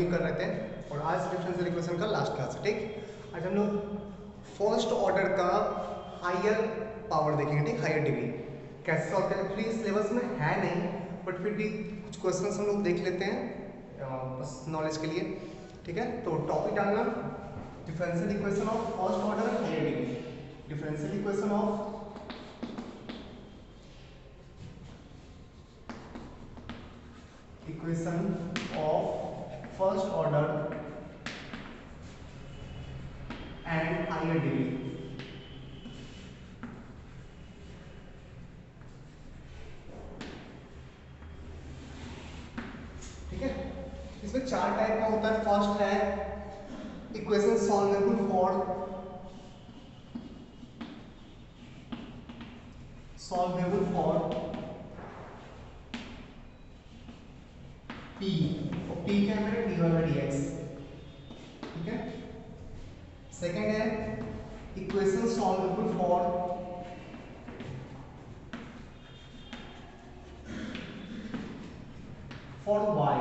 Continue कर रहे थे और आज डिफरेंशियल इक्वेशन का लास्ट क्लास है। ठीक, आज हम लोग फर्स्ट ऑर्डर का हायर पावर देखेंगे। ठीक, हायर डिग्री कैसे सॉल्व करें, फ्री सिलेबस में है नहीं बट फिर भी कुछ क्वेश्चंस हम लोग देख लेते हैं बस नॉलेज के लिए। ठीक है, तो टॉपिक डालना differential equation of first order and higher degree. Differential equation of equation of first order and higher degree। ठीक है, इसमें चार टाइप का होता है। फर्स्ट है इक्वेशन सॉल्वेबल फॉर P और P क्या है मेरा dy/dx। ठीक है, सेकंड है equation solvable for y।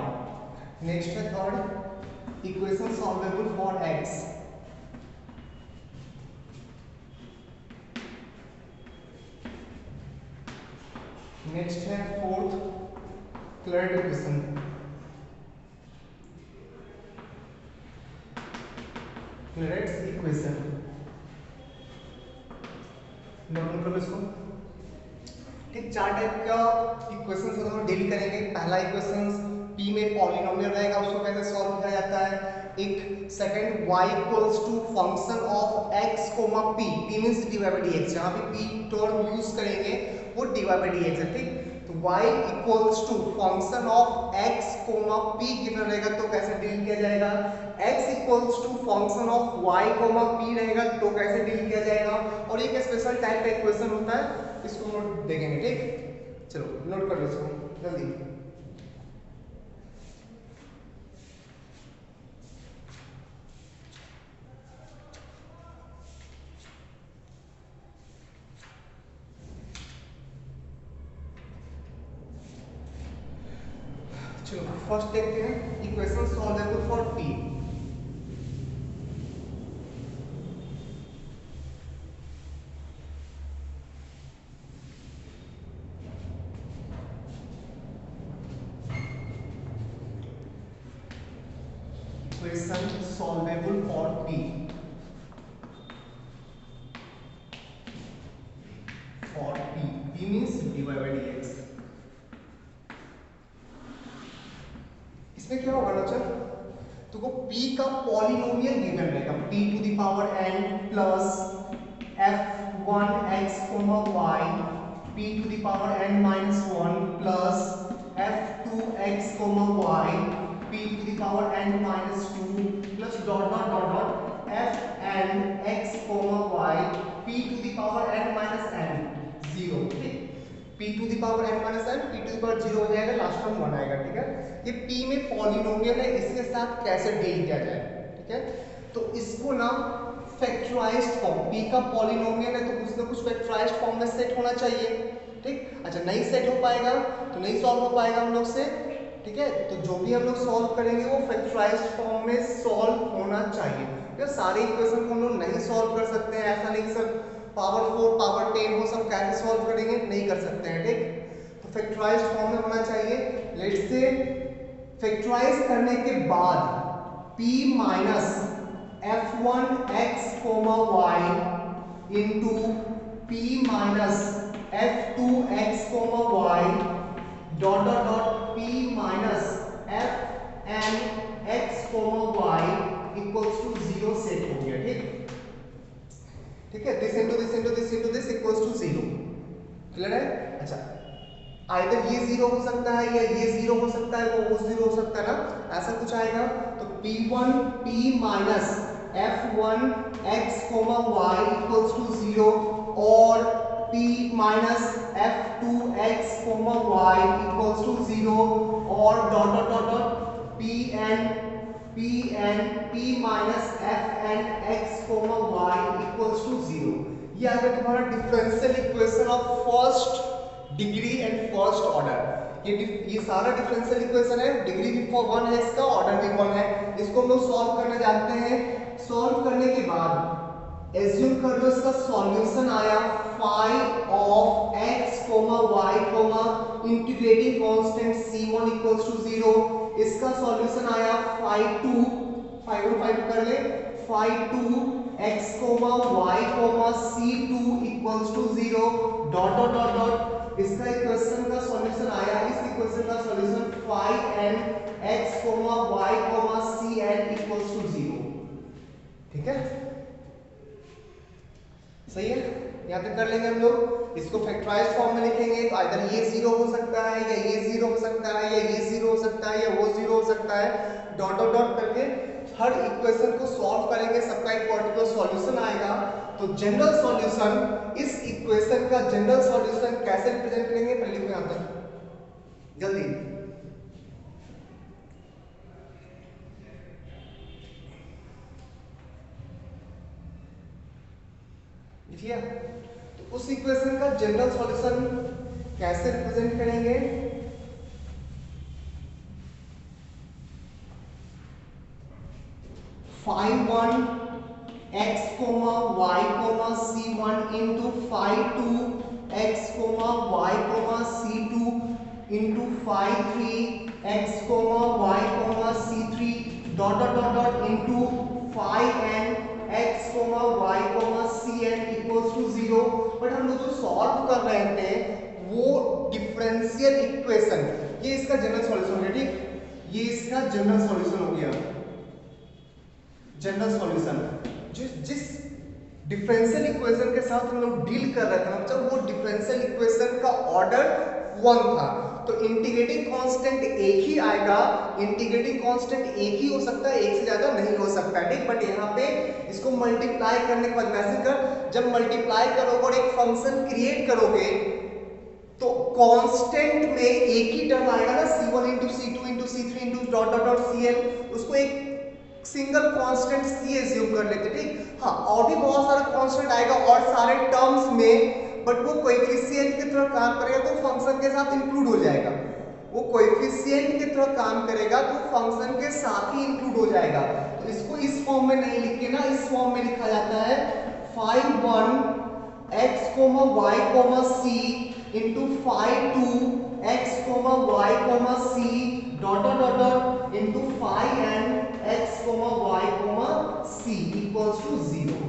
Next है third equation solvable for x। Next है fourth Clairaut equation. Clairaut's equation note करो इसको। ठीक, चार टाइप का इक्वेशंस हम लोग डील करेंगे। पहला इक्वेशन p में पॉलिनोमियल रहेगा, उसको कैसे सॉल्व किया जाता है। एक second y equals to function of x comma p, p means dy/dx। जहां भी p टर्म यूज करेंगे वो dy/dx है। ठीक, तो y equals to function of x comma p given रहेगा तो कैसे डील किया जाएगा। x equals to function of y comma p रहेगा तो कैसे डील किया जाएगा। और एक स्पेशल टाइप का इक्वेशन होता है, इसको नोट देखेंगे। ठीक, चलो नोट कर लो इसको जल्दी। चलो फर्स्ट देखते हैं equation solvable for p। Equation solvable for p p means dy/dx। इसमें क्या होगा ना सर, तो को p का पॉलिनोमियल गिवन रहेगा p to the power n plus f1x y p to the power n minus 1 plus f2x y p to the power n minus 2 plus dot dot dot dot fnx y p to the power n minus n 0। ठीक, p to the power n minus n p to the power 0 हो जाएगा, last में 1 आएगा। ठीक है, ये p में polynomial है, इसके साथ कैसे डील किया जाए। ठीक है, तो इसको ना फैक्टराइज्ड फॉर्म, p का पॉलिनोमियल है तो कुछ ना कुछ फैक्टराइज्ड फॉर्म में सेट होना चाहिए। ठीक, अच्छा नहीं सेट हो पाएगा तो नहीं सॉल्व हो पाएगा हम लोग से। ठीक है, तो जो भी हम लोग सॉल्व करेंगे वो फैक्टराइज्ड फॉर्म में सॉल्व होना चाहिए। ठीक है, सारे इक्वेशन को हम लोग नहीं सॉल्व कर सकते हैं, ऐसा नहीं सर पावर 4 पावर 10 हो सब कैसे सॉल्व करेंगे, नहीं कर सकते हैं। ठीक, तो फैक्टराइज्ड फॉर्म में होना चाहिए। लेट्स से फैक्टराइज करने के बाद p minus f1x y into p minus f2x y dot dot dot p minus fnx y equals to 0 set हो गया। ठीक, ठीक है, this into this into this into this equals to 0। Clear है। अच्छा, आइदर ये 0 हो सकता है या ये 0 हो सकता है, वो 0 हो सकता है ना, ऐसा कुछ आएगा। तो p1 p minus f1x y equals to 0 और p minus f2x y equals to 0 और dot dot dot dot p minus fnx y equals to 0। ये आ गया तुम्हारा differential equation of first degree and first order. ये सारा differential equation है, degree भी 1 है इसका, ऑर्डर भी 1 है। इसको हम लोग सॉल्व करने जाते हैं। सॉल्व करने के बाद एज्यूम कर लो इसका सॉल्यूशन आया phi of x, y, integrating constant c1 equals to 0। इसका सॉल्यूशन आया फाई 2, फाई 1 फाई 2 कर ले, phi 2 x, y, c2 equals to 0 dot dot dot dot. इसका इक्वेशन का सॉल्यूशन आया, इस इक्वेशन का solution phi n x, y, cn equals to 0। ठीक है, सही है, यहाँ तक कर लेंगे हम लोग। इसको फैक्टराइज फॉर्म में लिखेंगे तो आइदर ये 0 हो सकता है, या ये 0 हो सकता है, या ये 0 हो सकता है, या वो 0 हो सकता है। डॉट डॉट डॉट करके हर इक्वेशन को सॉल्व करेंगे, सबका एक पर्टिकुलर सॉल्यूशन आएगा। तो जनरल सॉल्यूशन, इस इक्वेशन का जनरल सॉल्यूशन कैसे रिप्रेजेंट करेंगे, पहले लिखो यहाँ पर जल्दी। लिखिए, तो उस इक्वेशन का जनरल सॉल्यूशन कैसे रिप्रेजेंट करेंगे? Phi 1 x, y, c1 into phi 2 x, y, c2 into phi 3 x, y, c3 dot dot dot dot into phi n x, y, cn equals to 0। But हम लोग जो solve कर रहे थे वो differential equation, ये इसका जनरल सॉल्यूशन हो गया। ठीक, ये इसका जनरल सॉल्यूशन हो गया। जनरल सॉल्यूशन जिस डिफरेंशियल इक्वेशन के साथ हम लोग डील कर रहे थे मतलब वो डिफरेंशियल इक्वेशन का ऑर्डर 1 था। तो इंटीग्रेटिंग कांस्टेंट एक ही आएगा, इंटीग्रेटिंग कांस्टेंट एक ही हो सकता है, एक से ज्यादा नहीं हो सकता। ठीक, बट यहाँ पे इसको मल्टीप्लाई करने के बाद मैसेज कर, जब मल्टीप्लाई करोगे और एक फंक्शन क्रिएट करोगे तो कांस्टेंट में एक ही टर्म आएगा ना, c1 into c2 into c3 into dot dot dot cn, उसको एक सिंगल कांस्टेंट c एज्यूम कर लेते। ठीक, हाँ, और भी बहुत सारा कांस्टेंट आएगा और सारे टर्म्स में, बट वो कोएफिशिएंट की तरह काम करेगा तो फंक्शन के साथ इंक्लूड हो जाएगा। वो कोएफिशिएंट की तरह काम करेगा तो फंक्शन के साथ ही इंक्लूड हो जाएगा। तो इसको इस फॉर्म में नहीं लिख के ना, इस फॉर्म में लिखा जाता है phi 1 x, y, c into phi 2 x, y, c dot dot dot into phi n x, y, c equals to 0।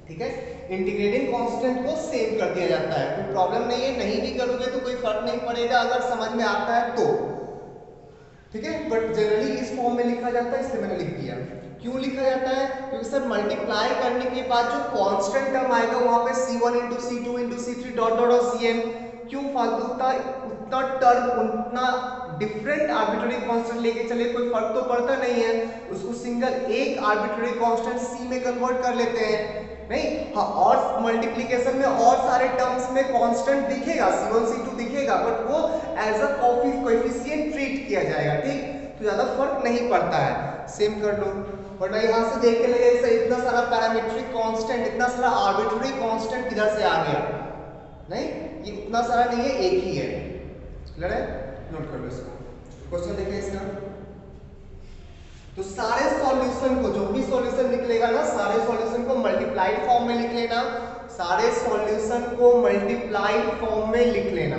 ठीक है, इंटीग्रेटिंग कांस्टेंट को सेम कर दिया जाता है, कोई प्रॉब्लम नहीं है, नहीं भी करोगे तो कोई फर्क नहीं पड़ेगा अगर समझ में आता है तो। ठीक है, बट जनरली इस फॉर्म में लिखा जाता है, इसलिए मैंने लिख दिया। क्यों लिखा जाता है? क्योंकि सर मल्टीप्लाई करने के बाद जो कांस्टेंट टर्म आएगा वहां पे c1 into c2 into c3 dot dot और cn, क्यों फालतू उतना टर्म, उतना डिफरेंट आर्बिट्ररी कांस्टेंट लेके चले, कोई फर्क तो पड़ता नहीं है, उसको सिंगल एक आर्बिट्ररी कांस्टेंट c में कन्वर्ट कर लेते हैं। नहीं, हाँ, और मल्टीप्लिकेशन में और सारे टर्म्स में कांस्टेंट दिखेगा, c1 c2 दिखेगा, बट वो एज अ कोएफिशिएंट ट्रीट किया जाएगा। ठीक, तो ज्यादा फर्क नहीं पड़ता है, सेम कर लो। वरना यहाँ से देख के लगेगा इतना सारा पैरामीट्रिक कांस्टेंट, इतना सारा आर्बिट्ररी कांस्टेंट किधर से आ गया। नहीं, ये उतना सारा नहीं है, एक ही है। क्लियर है? नोट कर लो इसको। क्वेश्चन देखिए इसका, तो सारे सॉल्यूशन को, जो भी सॉल्यूशन निकलेगा ना, सारे सॉल्यूशन को मल्टीप्लाइड फॉर्म में लिख लेना, सारे सॉल्यूशन को मल्टीप्लाइड फॉर्म में लिख लेना।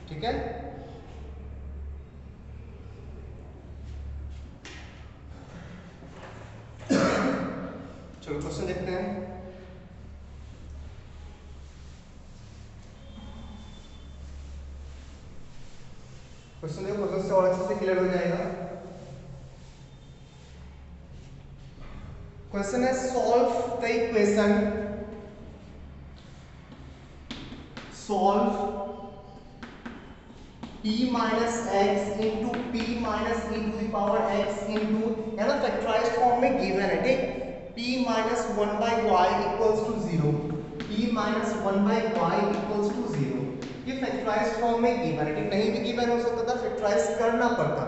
ठीक है, चलो क्वेश्चन देखते हैं। क्वेश्चन देखो, क्वेश्चन से और अच्छे से क्लियर हो जाएगा। क्वेश्चन है solve the equation, solve p minus x into p minus e to the power x into, है ना, फैक्टराइज्ड फॉर्म में गिवन है। ठीक, p minus 1 by Y equals to 0, p minus 1 by Y equals to 0, ये factorised form में given है। ठीक, नहीं भी गिवन हो सकता था, फैक्टराइज करना पड़ता।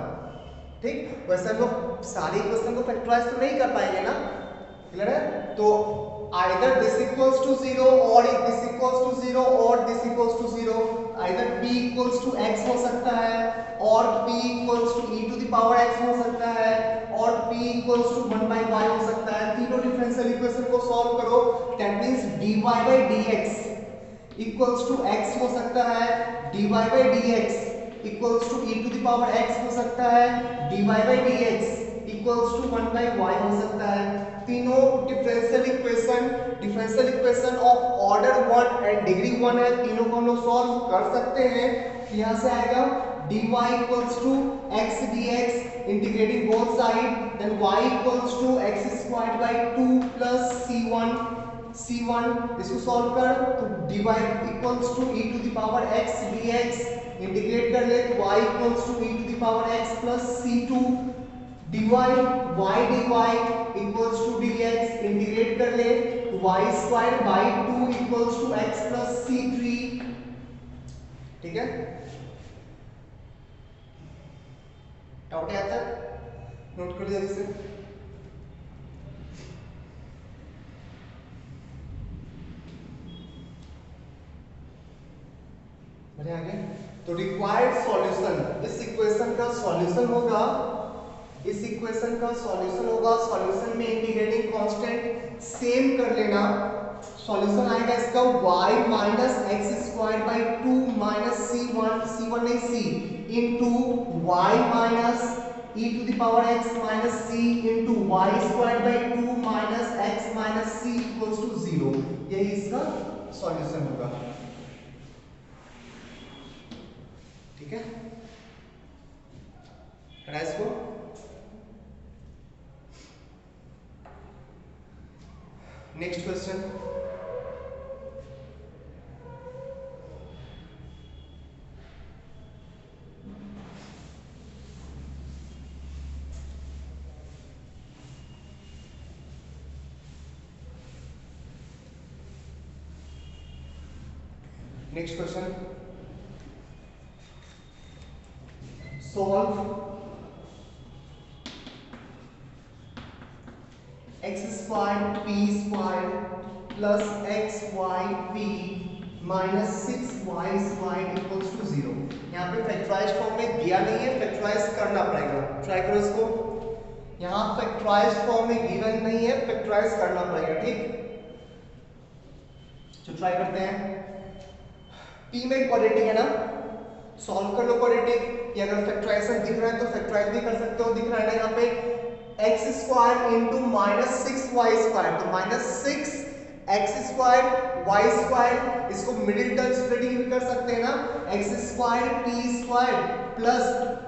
ठीक, वैसे हम लोग सारे इक्वेशन को फैक्टराइज तो नहीं कर पाएंगे ना। क्लियर है? तो either this equals to 0 or this equals to 0 or this equals to 0, either p equals to x हो सकता है, और p equals to e to the power x हो सकता है, और p equals to 1 by y हो सकता है। तीनों डिफरेंशियल इक्वेशन को सॉल्व करो, that means dy by dx equals to x हो सकता है, dy by dx equals to e to the power x हो सकता है, dy by dx equals to 1 by y हो सकता है। तीनों differential equation of order 1 and degree 1 है, तीनों को हम लोग सॉल्व कर सकते हैं। यहां से आएगा dy equals to x dx integrating both side, then y equals to x squared by 2 plus c1 इसको सॉल्व कर तो dy equals to e to the power x dx integrate कर ले तो y equals to e to the power x plus c2 dy equals to dx integrate कर ले तो y square by 2 equals to x plus c3। ठीक है, doubt है तक नोट कर जल्दी से। बढ़िया, आगे तो रिक्वायर्ड सॉल्यूशन, इस इक्वेशन का सॉल्यूशन होगा, सॉल्यूशन में इंटीग्रेटिंग कांस्टेंट सेम कर लेना। सॉल्यूशन आएगा इसका y minus x square by 2 minus c1 नहीं c into y minus e to the power x minus c into y square by 2 minus x minus c equals to 0। यही इसका solution होगा। ठीक है, इसको next question, solve x squared p squared plus xyp minus 6y squared equals to 0। यहाँ पे factorise form में दिया नहीं है, फैक्टराइज करना पड़ेगा। ट्राई करो इसको, यहाँ फैक्टराइज फॉर्म में गिवन नहीं है, फैक्टराइज करना पड़ेगा। ठीक, तो ट्राई करते हैं। p में क्वाड्रेटिक है ना, सॉल्व कर लो क्वाड्रेटिक। ये अगर फैक्टराइजेशन दिख रहा है तो फैक्टराइज भी कर सकते हो, दिख रहा है ना यहाँ पे x square into minus 6y square, तो minus 6x square y square, इसको मिडिल टर्म स्प्लिटिंग भी कर सकते हैं ना, x square p square plus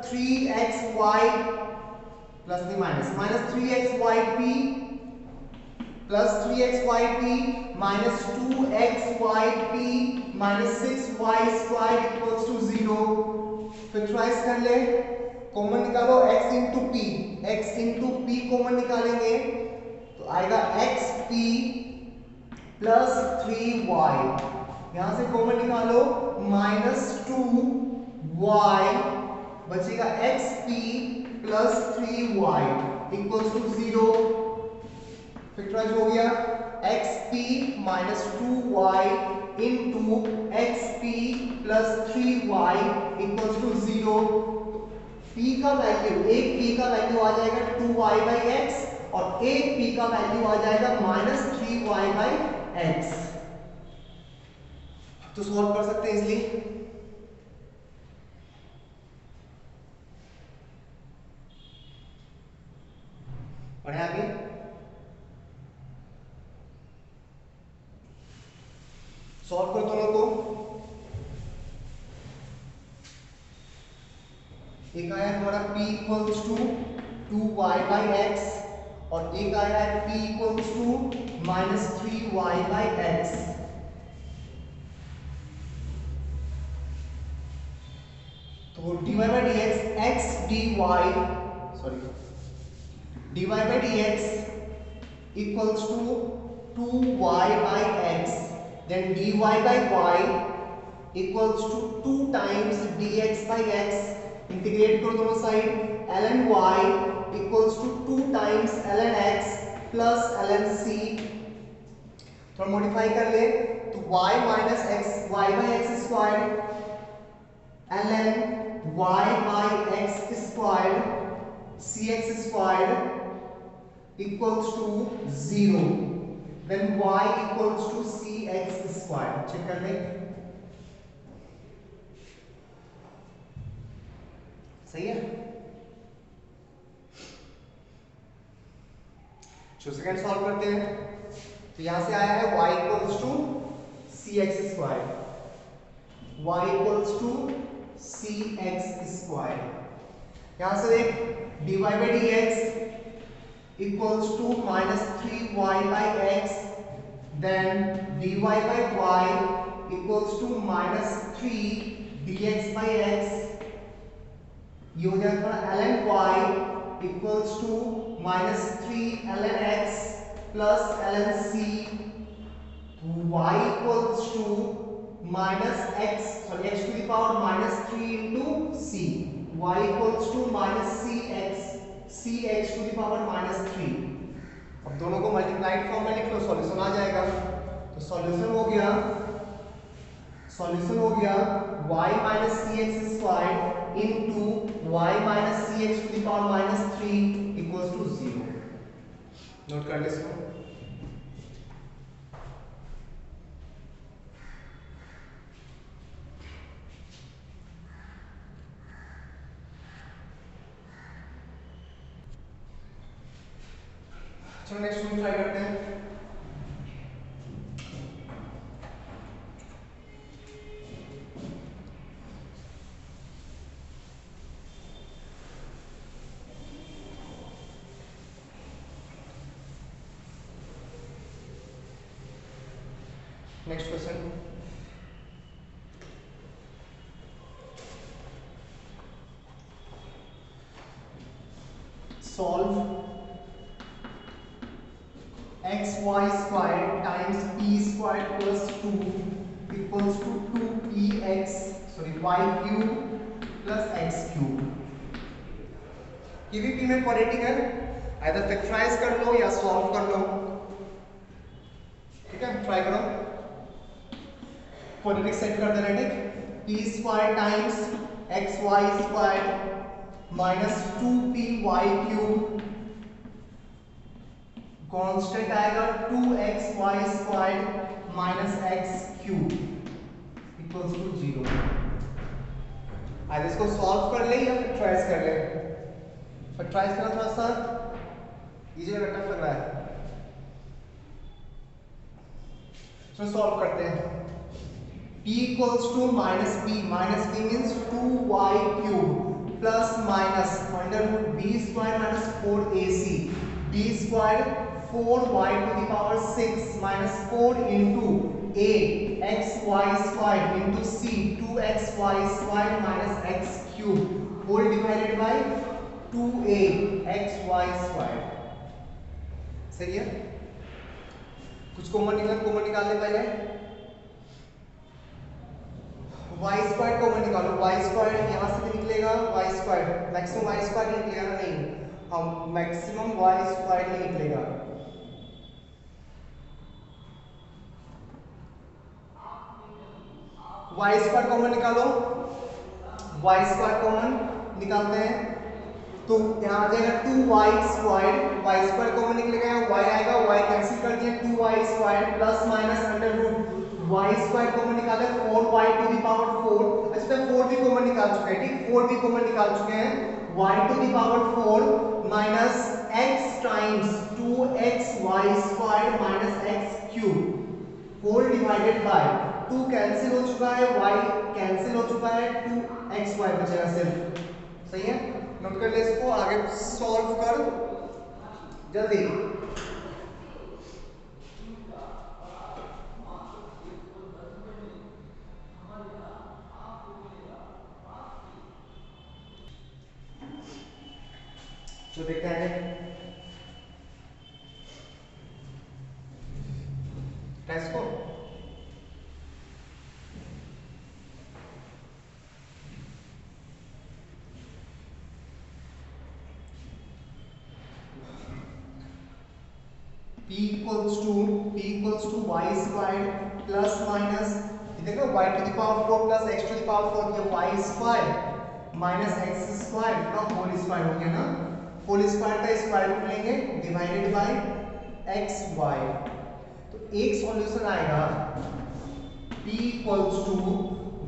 3xy plus नहीं minus 3xyp plus 3xyp minus 2xyp minus 6y square equals to 0। Factorise कर ले, कॉमन निकालो x इंटू p कॉमन निकालेंगे तो आएगा xp प्लस 3y, यहां से कॉमन निकालो माइनस 2y बचेगा xp plus 3y equals to 0। Factorise हो गया, xp minus 2y into xp plus 3y equals to 0। p का वैल्यू, एक p का वैल्यू आ जाएगा 2y बाई x और एक p का वैल्यू आ जाएगा माइनस 3y बाई x। तो सॉल्व कर सकते हैं इसलिए। बढ़िया, आगे सॉल्व करो दोनों को। एक आया हमारा p equals to 2y by x और एक आया है p equals to minus 3y by x। तो dy by dx x dy dy by dx equals to 2y by x, then dy by y equals to 2 times dx by x। Integrate करो दोनों side, ln y equals to 2 times ln x plus ln c। थोड़ा modify कर ले तो y minus x y by x square y by x squared cx squared equals to 0, then y equals to cx squared. Check कर लें, सही है। जो second solve करते हैं, तो यहां से आया है y equals to C x square, y equals to C x square. यहां से देख dy by D x equals to -3y by x, then dy by y equals to -3 dx by x. ये हो जाएगा अपना ln y equals to -3 ln x plus ln c, y equals to x to the power -3 into c, y equals to cx to the power -3। अब दोनों को multiplied form में लिख लो, solution आ जाएगा। तो सॉल्यूशन हो गया y minus c x square into y minus c x to the power -3 equals to 0। Note कर ले इसको। चलो नेक्स्ट वन ट्राई करते हैं। Next question, solve xy square times p square plus 2 equals to 2px y cube plus x cube. KVP में quadratic है, either factorise कर लो या सॉल्व कर लो, ठीक है। ट्राई करो, क्वाड्रेटिक सेट कर देना, ठीक। p square times xy square minus 2py cube, constant आएगा 2xy square minus x cube equals to 0। आइए इसको सॉल्व कर ले या फैक्टराइज कर ले। फैक्टराइज करना थोड़ा सा इजी लग रहा है, तो सॉल्व करते हैं। p equals to -p means 2y cube plus minus under root b square minus 4ac, b square 4y to the power 6 minus 4 into a xy square into c 2xy square minus x cube whole divided by 2a xy square. सही है। कुछ common निकाल ले पहले। y square common निकालो, y square यहां से भी निकलेगा, y square maximum y square निकलेगा ना, नहीं, हम मैक्सिमम y स्क्वायर नहीं निकलेगा। y स्क्वायर कॉमन निकालो, y स्क्वायर कॉमन निकालते हैं तो यहाँ आ जाएगा 2y square, y square common निकलेगा, y आएगा, y कैंसिल कर दिया, 2y square plus minus under root y square common निकाला 4y टू द पावर 4। अच्छा 4 भी कॉमन निकाल चुके हैं, ठीक, 4 भी कॉमन निकाल चुके हैं, y to the power 4 minus x times 2xy square minus x cube whole divided by 2 cancel हो चुका है, y कैंसिल हो चुका है, 2xy बचेगा सिर्फ। सही है, नोट कर ले इसको, आगे सॉल्व कर जल्दी। तो देखते हैं टेस्ट को। p equals to y square plus minus, देखो y to the power 4 plus x to the power 4, ये y square minus x square का होल स्क्वायर हो गया ना, होल स्क्वायर का स्क्वायर रूट लेंगे डिवाइडेड बाय एक्स वाई। तो एक सॉल्यूशन आएगा p equals to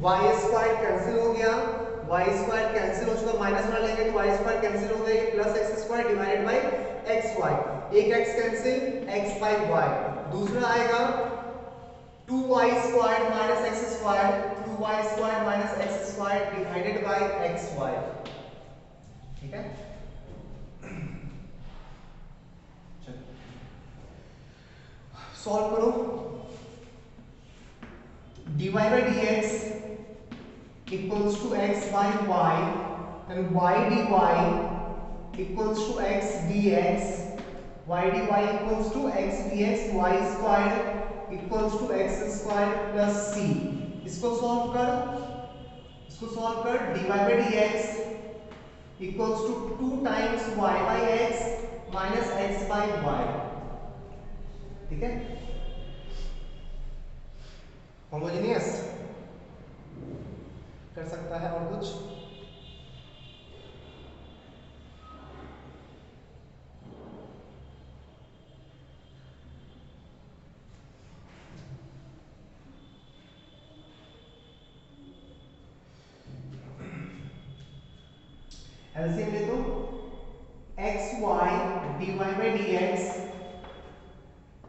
y square cancel हो गया, वाई स्क्वायर कैंसिल हो चुका, माइनस वाला लेंगे तो वाई स्क्वायर कैंसिल हो गया, plus x square divided by x y, एक x cancel x by y. दूसरा आएगा 2y square minus x square, 2y square minus x square divided by x y. ठीक है, सॉल्व करो। dy by dx equals to x by y and y dy equals to x dx, y dy equals to x dx, y square equals to x square plus c। इसको solve कर dy by dx equals to 2 times y by x minus x by y। ठीक है, homogeneous कर सकता है। और कुछ LCM ले तो x y D Y by D x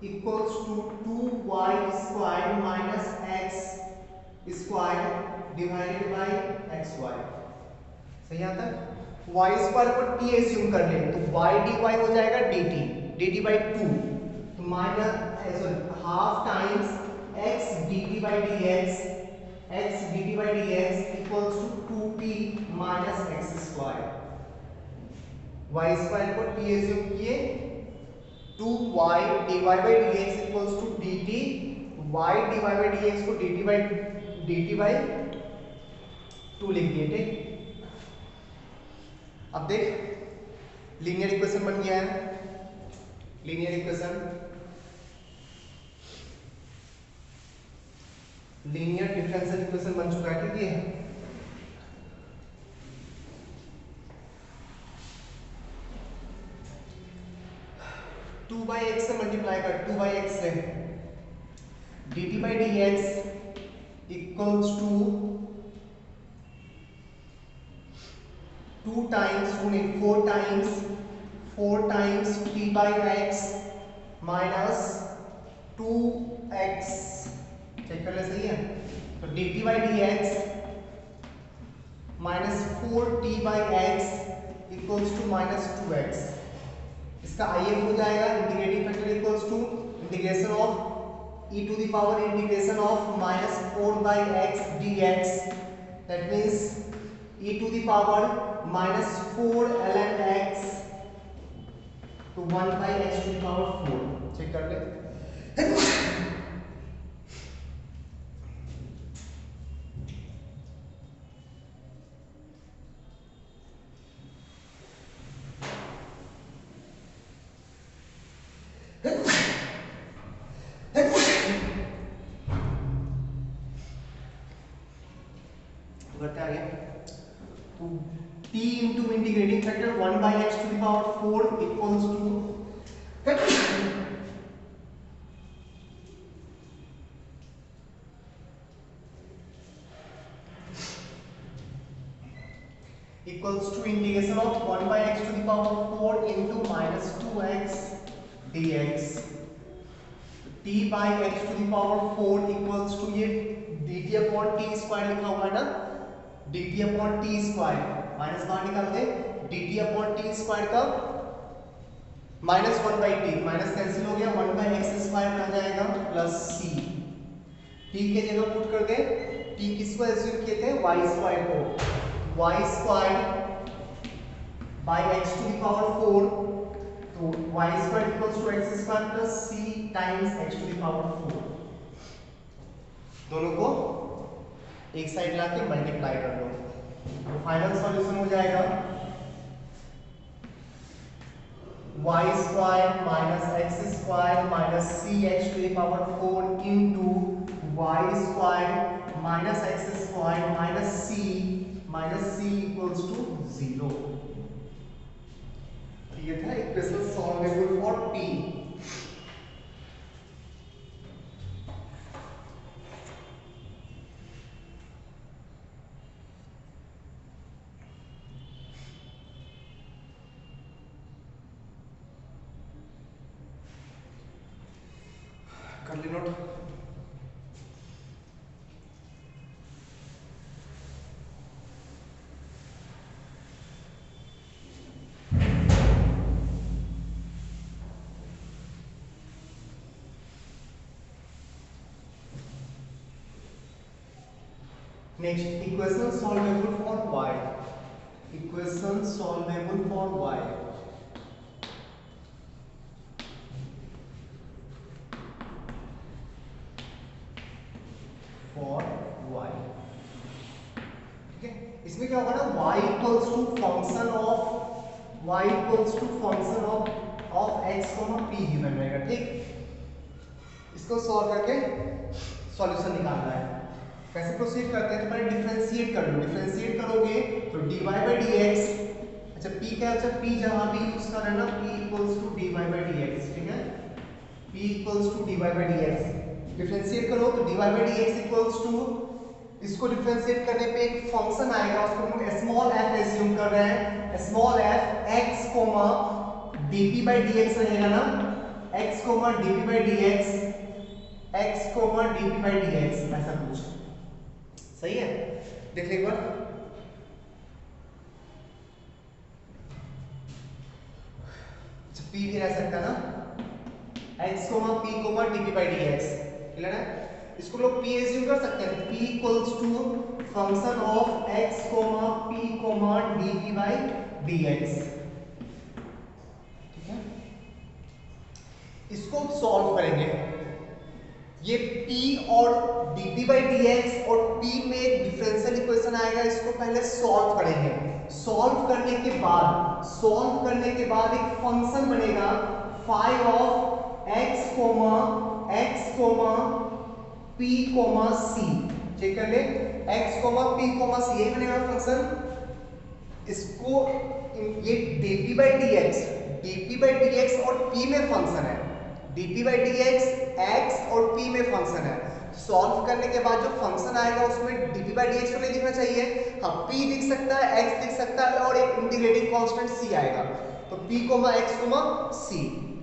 equals to 2y square minus x square divided by x y. सही आता है। y स्क्वायर को t एज्यूम कर ले तो y dy हो जाएगा dt बाई 2, तो minus sorry half times x dt by dx, x dt by dx equals to 2t minus x square. y square को t एज्यूम किए, 2y dy by dx equals to dt, y dy by dx को dt by 2 लिख दिए। ठीक, अब देख linear equation बन गया है, linear equation, linear differential equation बन चुका है। ठीक है, टू बाई एक्स से मल्टीप्लाई कर, 2 बाई एक्स से dt by D x equals to 2 times 4 times t by x minus 2x। Check कर ले, सही है। तो dt by D x minus 4t by x equals to minus 2x। इसका IF हो जाएगा integrating factor equals to integration of e to the power integration of minus 4 by x dx, that means e to the power minus 4 ln x तो 1 by x to the power 4। Check कर ले। करते आगे, तो t into integrating factor 1 by x to the power 4 equals to equals to integration of 1 by x to the power 4 into minus 2x dx, t by x to the power 4 equals to ये dt upon t square लिखा हुआ है ना, dt upon T square minus बाहर निकाल दे, dt upon T square का minus 1 by T, minus cancel हो गया, 1 बाई एक्स स्क्वायर आ जाएगा प्लस सी। टी के जगह पुट कर दे, टी किसको एज्यूम किए थे, वाई स्क्वायर को, y square by x to the power 4, तो y square equals to x square plus c times x to the power 4। दोनों को एक साइड लाके मल्टीप्लाई कर लो, तो फाइनल सॉल्यूशन हो जाएगा y square minus x square minus c x to the power 4 into y square minus x square minus c minus c equals to 0। ये था इक्वेशन सॉल्वेबल फॉर पी। कर ली नोट। Next, equation solvable for y. Equation solvable for y. For y. ठीक है, इसमें क्या होगा ना, y equals to function of x, p given रहेगा। ठीक, इसको सॉल्व करके सॉल्यूशन निकालना है। कैसे प्रोसीड करते हैं, तो पहले डिफरेंशिएट कर लो। डिफरेंशिएट करोगे तो dy by dx, अच्छा p क्या है, अच्छा p जहां भी यूज कर रहे हैं ना, p equals to dy by dx। ठीक है, p equals to dy by dx। Differentiate करो तो dy by dx equals to, इसको डिफरेंशिएट करने पे एक फंक्शन आएगा, उसको हम स्मॉल f एज्यूम कर रहे हैं। Small f x dp by dx रहेगा ना, x dp by dx, x dp by dx, ऐसा कुछ। सही है, देख ले एक बार। p भी रह सकता है ना, x p dp by dx, clear है। इसको लोग p एज्यूम कर सकते हैं, p equals to function of x p dp by dx। ठीक है, इसको सॉल्व करेंगे। ये p और dp by dx और p में एक डिफरेंशियल इक्वेशन आएगा, इसको पहले सॉल्व करेंगे। सॉल्व करने के बाद एक फंक्शन बनेगा phi of x p c। Check कर ले, x p c यही बनेगा फंक्शन। इसको ये dp by dx और p में फंक्शन है, dp by dx x और p में फंक्शन है। सॉल्व करने के बाद जो फंक्शन आएगा उसमें dp by dx तो नहीं दिखना चाहिए, हाँ p दिख सकता है, x दिख सकता है और एक इंटीग्रेटिंग कांस्टेंट c आएगा, तो p x c,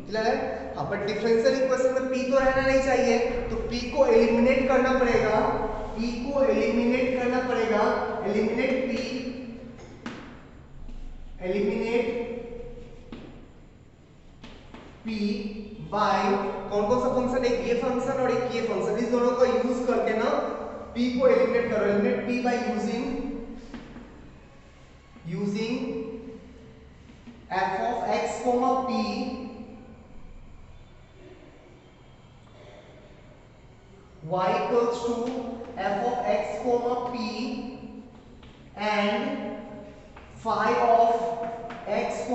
क्लियर है। हाँ, पर डिफरेंशियल इक्वेशन में p तो रहना नहीं चाहिए, तो p को एलिमिनेट करना पड़ेगा, एलिमिनेट p बाय कौन कौन सा फंक्शन, एक ये फंक्शन और एक ये फंक्शन, इस दोनों को यूज करके ना p को एलिमिनेट करो। Eliminate p by using f of x p y equals to f of x p and phi of x p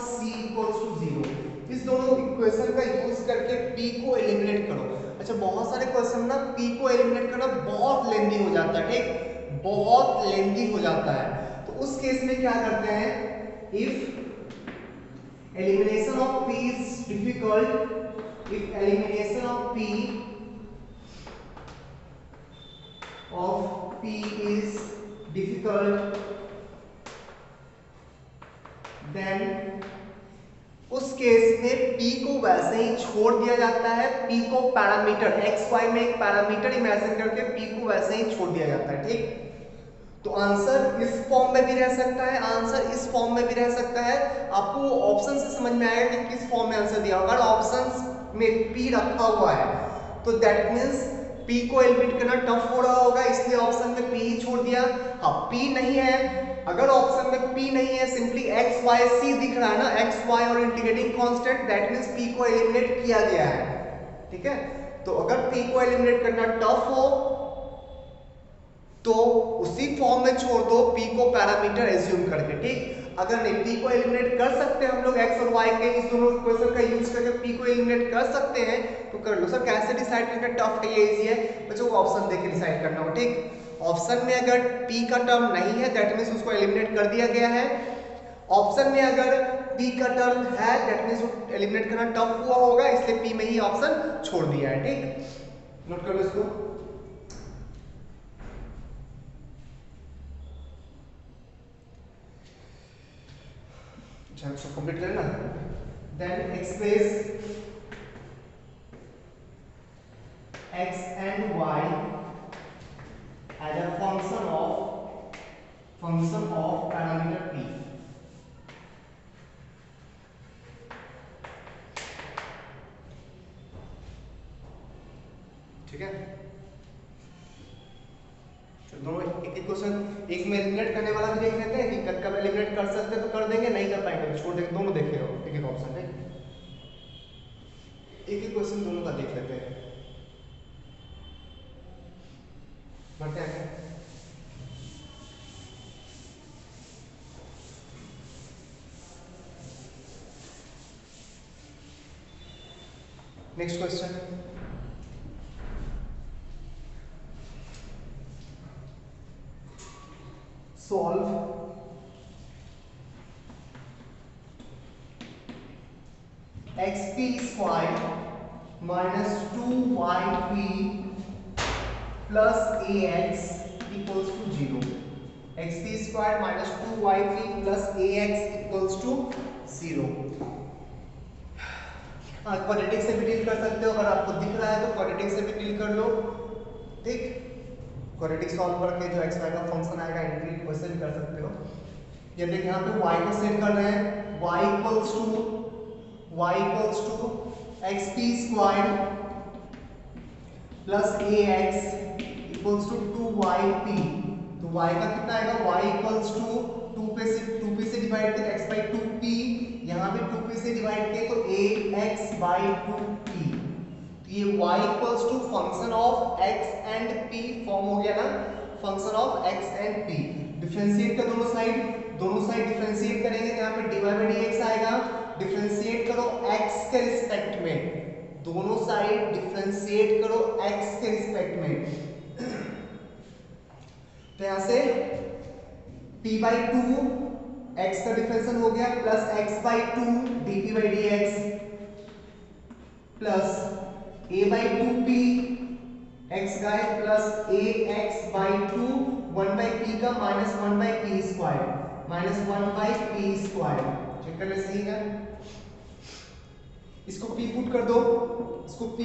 c equals to 0। इस दोनों इक्वेशन का यूज करके p को एलिमिनेट करो। अच्छा, बहुत सारे क्वेश्चन ना p को एलिमिनेट करना बहुत लेंथी हो जाता है, ठीक, बहुत लेंथी हो जाता है। तो उस केस में क्या करते हैं, if elimination of p is difficult, if elimination of p is difficult, then उस केस में p को वैसे ही छोड़ दिया जाता है। p को पैरामीटर x y में एक पैरामीटर इमेजिन करके p को वैसे ही छोड़ दिया जाता है, ठीक। तो आंसर इस फॉर्म में भी रह सकता है, आंसर इस फॉर्म में भी रह सकता है। आपको ऑप्शन से समझ में आएगा कि किस फॉर्म में आंसर दिया। अगर ऑप्शन में p रखा हुआ है तो दैट मींस p को एलिमिनेट करना टफ हो रहा होगा, इसलिए ऑप्शन में p ही छोड़ दिया। हाँ, p नहीं है, अगर ऑप्शन में p नहीं है, सिंपली x y c दिख रहा है ना, x y और integrating constant, that means p को एलिमिनेट किया गया है, ठीक है। तो अगर p को एलिमिनेट करना टफ हो तो उसी फॉर्म में छोड़ दो, p को पैरामीटर एज्यूम करके, ठीक। अगर नहीं, p को एलिमिनेट कर सकते हैं हम लोग x और y के इस दोनों इक्वेशन का यूज करके p को एलिमिनेट कर सकते हैं, तो कर लो। सर कैसे डिसाइड करना, टफ है या इजी है, बच्चों को ऑप्शन देके डिसाइड करना होगा, ठीक। ऑप्शन में अगर p का टर्म नहीं है दैट मीन्स उसको एलिमिनेट कर दिया गया है, ऑप्शन में अगर p का टर्म है दैट मीन्स एलिमिनेट करना टफ हुआ होगा, इसलिए p में ही ऑप्शन छोड़ दिया है। ठीक, नोट कर लो इसको। अच्छा, कंप्लीट करें ना। Then express x and y as a function of parameter p। ठीक है, दोनों एक एक क्वेश्चन, एक में एलिमिनेट करने वाला भी देख लेते हैं कि कब एलिमिनेट कर सकते हैं तो कर देंगे, नहीं कर पाएंगे तो छोड़ देंगे, दोनों देखे हो एक एक ऑप्शन है, एक एक क्वेश्चन दोनों का देख लेते हैं। बढ़ते हैं next question. Solve xp² minus 2yp plus ax equals to 0। xp² minus 2yp plus ax equals to 0। Quadratic से भी डील कर सकते हो, अगर आपको दिख रहा है तो क्वाड्रेटिक से भी डील कर लो। ठीक, क्वाड्रेटिक सॉल्व करके जो x y का फंक्शन आएगा इंटीग्रेट वैसे भी कर सकते हो। ये देखिए यहाँ पे y को सेट कर रहे हैं, y equals to xp² plus ax equals to 2yp। तो y का कितना आएगा, y इक्वल्स टू 2p से डिवाइड कर x बाई 2p, यहाँ भी 2p से डिवाइड किए तो ax बाई 2p। ये y equals to function of x and p form हो गया ना, function of x and p। Differentiate कर दोनों साइड डिफरेंशिएट करेंगे तो यहाँ पे dy बाई dx आएगा। डिफरेंशिएट करो x के रिस्पेक्ट में, दोनों साइड डिफरेंशिएट करो x के रिस्पेक्ट में। तो यहाँ से p बाई 2 x का डिफरेंशियल हो गया plus x by 2 dp by dx plus a by 2p x का है plus ax by 2 1 by p का minus 1 by p square minus 1 by p square. Check कर ले सही है, इसको p पुट कर दो, p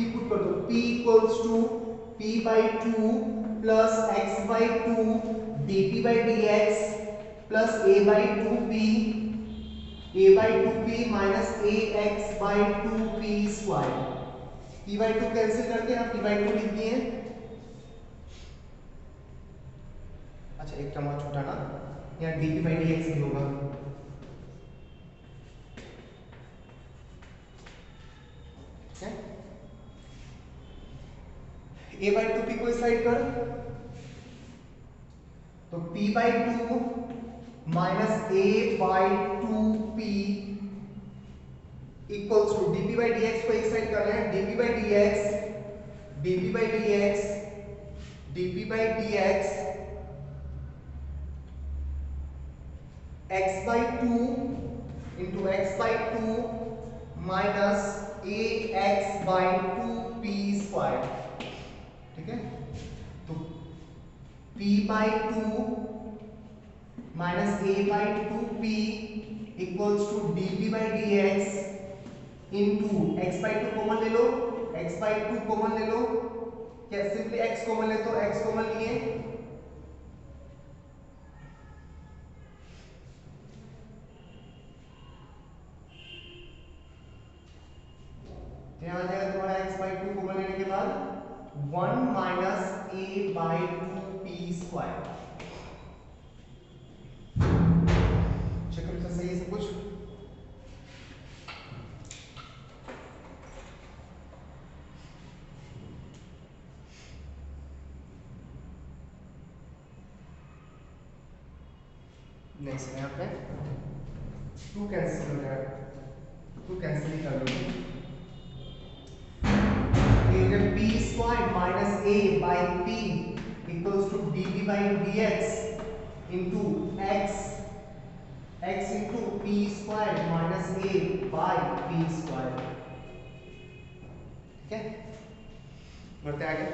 equals to p by 2 plus x by 2 dp by dx plus a by 2p minus ax by 2p square. p by 2 cancel करते हैं, p by 2 लिख दिए। अच्छा एक टर्म और छूटा ना, यहाँ dp बाई dx भी होगा। a बाई 2p को इस साइड कर, तो p by 2 minus a by 2p equals to dp by dx को एक साइड कर रहे हैं, dp by dx x by 2 into x by 2 minus ax by 2p square. ठीक है, तो p by 2 minus a by 2p equals to dp by dx into x by 2 common ले लो, x बाई 2 कॉमन ले लो, क्या simply x common ले तो x common लिए, यहाँ आ जाएगा तुम्हारा x बाई 2 कॉमन लेने के बाद 1 minus a by 2p square. Check करो सही है सब कुछ। नेक्स्ट यहाँ पे 2 कैंसिल हो जाएगा, 2 कैंसिल ही कर लो। p square minus a by p equals to dt by dx into x into p square minus a by p square। ठीक है, बढ़ते आगे।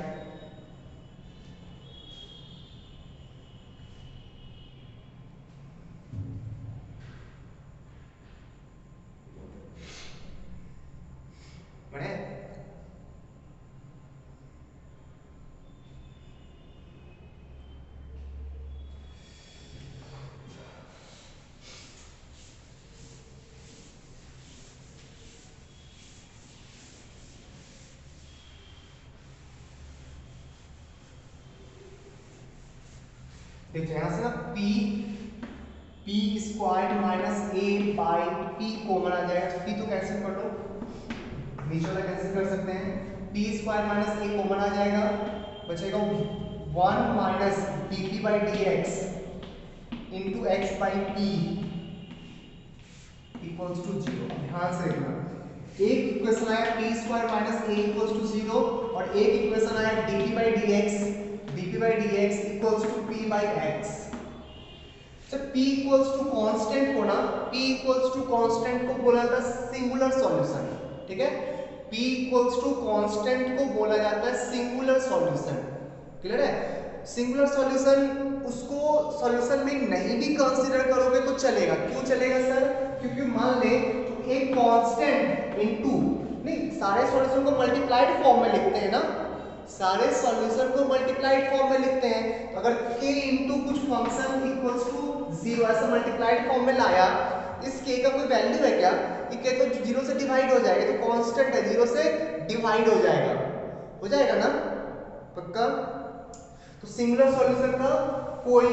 बढ़े देखिए यहां से ना p square minus a by p common आ जाएगा। p तो कैंसिल कर दो, नीचे वाला कैंसिल कर सकते हैं। p square minus a common आ जाएगा, बचेगा 1 minus dt by dx into x by p equals to 0। ध्यान से देखना, एक इक्वेशन आया p square minus a equals to 0 और एक इक्वेशन आया dt by dx equals to p by x। जब p इक्वल्स टू कांस्टेंट को ना, p इक्वल्स टू कांस्टेंट को बोला जाता है सिंगुलर सॉल्यूशन। ठीक है, p इक्वल्स टू कांस्टेंट को बोला जाता है सिंगुलर सॉल्यूशन। क्लियर है? सिंगुलर सॉल्यूशन उसको सॉल्यूशन में नहीं भी कंसीडर करोगे तो चलेगा। क्यों चलेगा सर? क्योंकि मान ले तो एक कांस्टेंट इनटू, नहीं सारे सॉल्यूशन को मल्टीप्लाइड फॉर्म में लिखते हैं ना, सारे सॉल्यूशन को मल्टीप्लाइड फॉर्म में लिखते हैं। तो अगर k इनटू कुछ फंक्शन इक्वल्स टू 0 ऐसा मल्टीप्लाइड फॉर्म में लाया, इस k का कोई वैल्यू है क्या? कि k तो 0 से डिवाइड हो जाएगा, तो कांस्टेंट है 0 से डिवाइड हो जाएगा ना पक्का? तो सिंगुलर सॉल्यूशन का कोई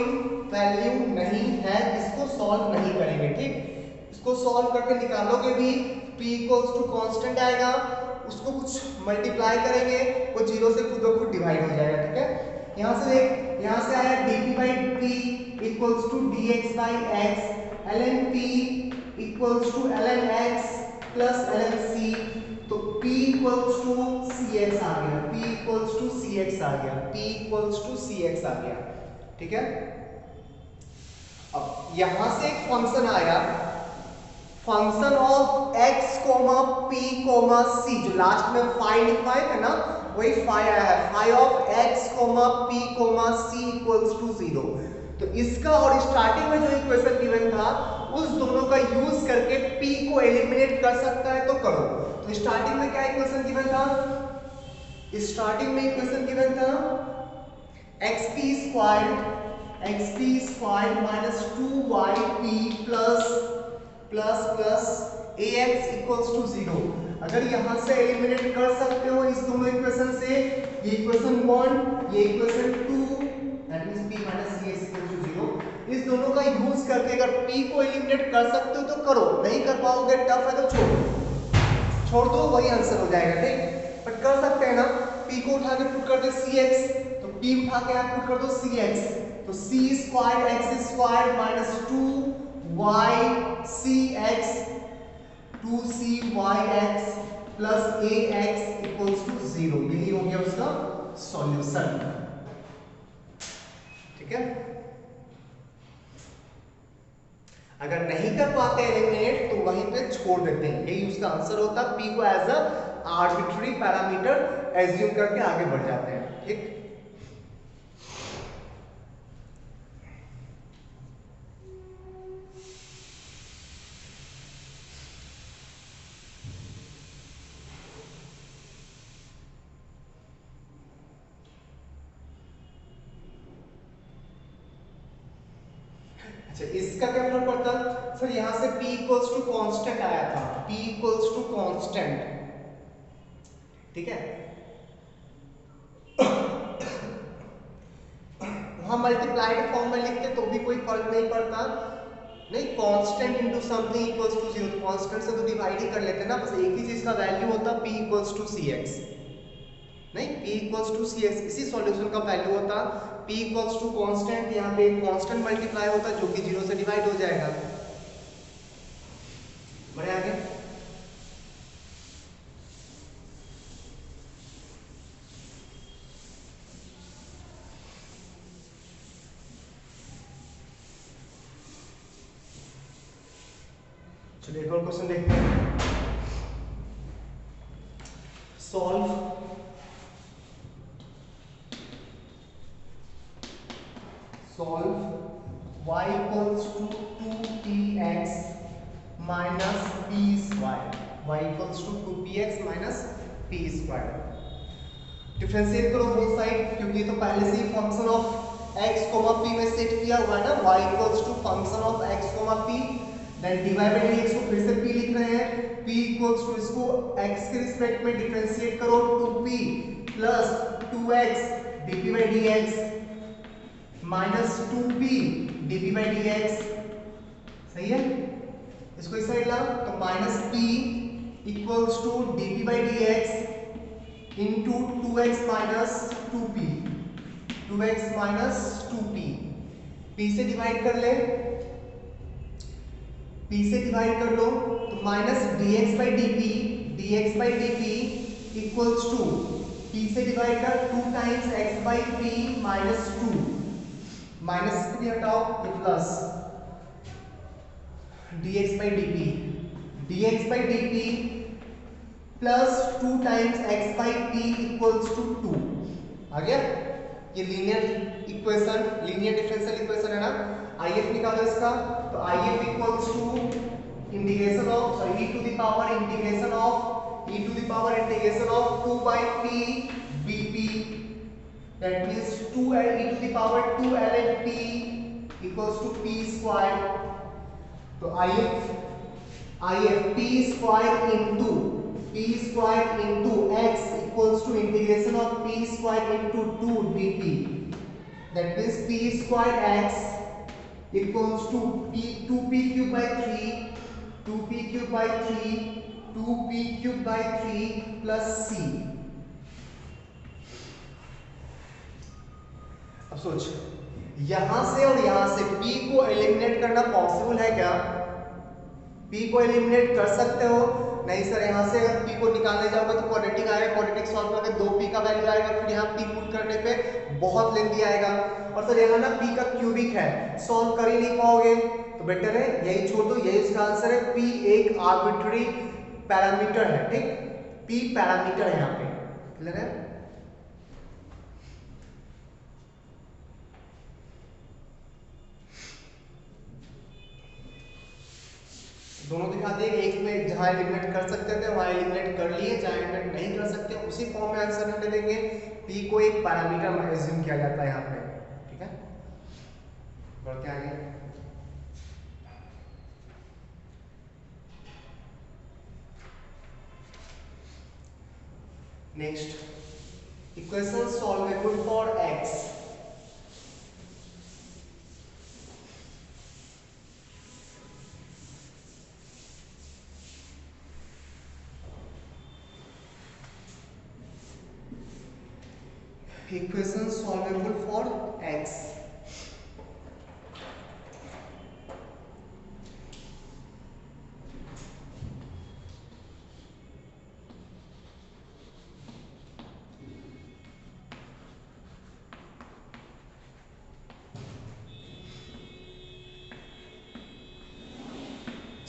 वैल्यू नहीं है, इसको सॉल्व नहीं करेंगे। ठीक, इसको सॉल्व करके निकालोगे भी p इक्वल्स टू कांस्टेंट आएगा, उसको कुछ मल्टीप्लाई करेंगे वो 0 से खुद ब खुद डिवाइड हो जाएगा। ठीक है, यहां से देख, यहां से आया dt by p equals to dx by x, ln p equals to ln x plus ln c, तो p इक्वल्स टू cx आ गया, p इक्वल्स टू cx आ गया, p इक्वल्स टू cx आ गया। ठीक है, अब यहां से एक फंक्शन आया, function of x p c, जो लास्ट में फाई लिखा है ना, वही फाई आया है, phi of x p c equals to 0। तो इसका और स्टार्टिंग में जो इक्वेशन गिवन था उस दोनों का यूज करके p को एलिमिनेट कर सकता है तो करो। तो स्टार्टिंग में क्या इक्वेशन गिवन था? स्टार्टिंग में इक्वेशन गिवन था xp square minus 2yp plus ax equals to 0। अगर यहां से एलिमिनेट कर सकते हो इस दोनों इक्वेशन से, ये इक्वेशन 1 ये equation 2, that means p minus cx equals to 0, इस दोनों का यूज करके अगर p को एलिमिनेट कर सकते हो तो करो, नहीं कर पाओगे टफ है तो छोड़ दो, वही आंसर हो जाएगा। ठीक, बट कर सकते हैं ना, p को उठा के पुट कर दे cx, तो p उठा के आप पुट कर दो cx, तो c square x square minus 2y cx 2cyx plus ax equals to 0, यही हो गया उसका सॉल्यूशन। ठीक है, अगर नहीं कर पाते एलिमिनेट तो वहीं पे छोड़ देते हैं, यही उसका आंसर होता है। p को as a arbitrary parameter assume करके आगे बढ़ जाते हैं। ठीक, अच्छा इसका क्या फर्क पड़ता है सर? यहां से p इक्वल्स टू कांस्टेंट आया था, p इक्वल्स टू कांस्टेंट। ठीक है, वहां मल्टीप्लाइड फॉर्म में लिखते तो भी कोई फर्क नहीं पड़ता। नहीं, constant into something equals to 0, constant से तो डिवाइड ही कर लेते ना, बस एक ही चीज का वैल्यू होता p इक्वल्स टू cx। नहीं, p इक्वल्स टू cx इसी सॉल्यूशन का वैल्यू होता, p इक्वल्स टू कांस्टेंट, यहां पे कांस्टेंट मल्टीप्लाई होता जो कि 0 से डिवाइड हो जाएगा। बढ़े आगे। चलिए एक और क्वेश्चन देखते हैं। Solve y equals to 2px minus p square, y equals to 2px minus p square। Differentiate करो बोथ साइड, क्योंकि ये तो पहले से ही फंक्शन ऑफ x, p में सेट किया हुआ है ना, y equals to function of x, p, then dy by dx को फिर से p लिख रहे हैं, p equals to इसको x के रिस्पेक्ट में डिफरेंशिएट करो 2p plus 2x dp by dx minus 2p dp by dx। सही है, इसको इस साइड ला तो minus p equals to dp by dx into 2x minus 2p, 2x minus 2p, p से डिवाइड कर ले, p से डिवाइड कर लो तो minus dx by dp, dx by dp equals to p से डिवाइड कर 2 times x by p minus 2, minus भी हटाओ ये plus dx by dp, dx by dp plus 2 times x by p equals to 2। आ गया, ये linear equation, linear differential equation है ना। IF निकालो इसका, तो IF equals to integration of e to the power integration of 2 by p dp, that means 2 e to the power 2 ln p equals to p square. तो IF p square into x equals to integration of p square into 2 dp, that means p square x equals to 2p cube by 3, 2p cube by 3, 2p cube by 3 plus c। अब सोच, यहां से और यहां से p को eliminate करना possible है क्या? p को एलिमिनेट कर सकते हो? नहीं सर, यहाँ से अगर p को निकालने जाओगे तो क्वाड्रेटिक आएगा, क्वाड्रेटिक सॉल्व करके 2p का वैल्यू आएगा, फिर यहाँ p पुट करने पे बहुत लेंथी आएगा, और सर यहाँ ना p का क्यूबिक है, सॉल्व कर ही नहीं पाओगे, तो बेटर है यही छोड़ दो, यही उसका आंसर है। p एक आर्बिट्ररी पैरामीटर है, ठीक, p पैरामीटर है यहाँ पे, क्लियर है। दोनों दिखा दिए, एक में जहां एलिमिनेट कर सकते थे वहां एलिमिनेट कर लिए, जहां एलिमिनेट नहीं कर सकते उसी फॉर्म में आंसर हमें देंगे। p को एक पैरामीटर एज्यूम किया जाता है यहाँ पे, ठीक है। बढ़ते आगे, next equation solvable for x। Equation solvable for x।